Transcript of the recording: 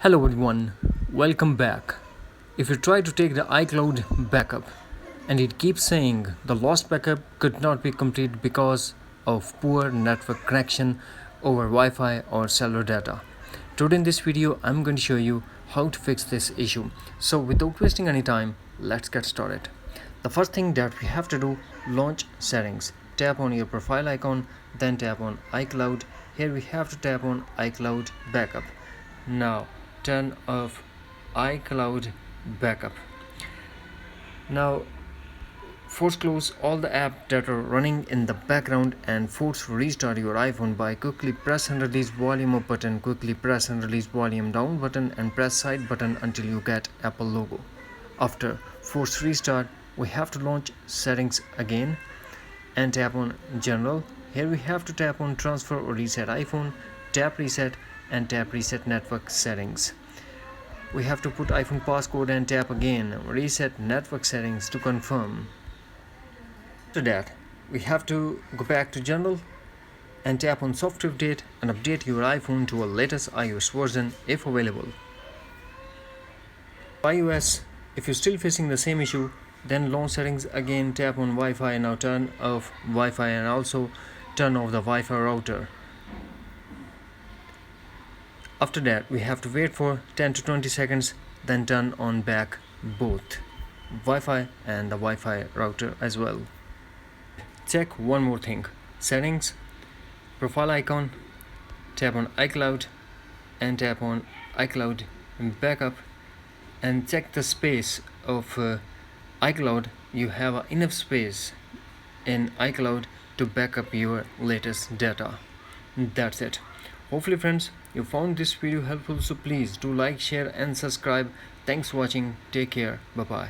Hello everyone, welcome back. If you try to take the iCloud backup and it keeps saying the lost backup could not be completed because of poor network connection over Wi-Fi or cellular data. Today in this video I'm going to show you how to fix this issue. So without wasting any time, let's get started. The first thing that we have to do, launch settings. Tap on your profile icon, then tap on iCloud. Here we have to tap on iCloud backup. Now turn off iCloud backup. Now force close all the apps that are running in the background and force restart your iPhone by quickly press and release volume up button, quickly press and release volume down button, and press side button until you get Apple logo. After force restart, we have to launch settings again and tap on general. Here we have to tap on transfer or reset iPhone, tap reset and tap reset network settings. We have to put iPhone passcode and tap again reset network settings to confirm. After that, we have to go back to general and tap on software update and update your iPhone to a latest iOS version if available. iOS, if you're still facing the same issue, then launch settings again, tap on Wi-Fi. Now turn off Wi-Fi and also turn off the Wi-Fi router. After that, we have to wait for 10 to 20 seconds, then turn on back both Wi-Fi and the Wi-Fi router as well. Check one more thing. Settings, profile icon, tap on iCloud and tap on iCloud backup and check the space of iCloud. You have enough space in iCloud to back up your latest data. That's it. Hopefully friends, you found this video helpful, so please do like, share and subscribe. Thanks for watching. Take care. Bye bye.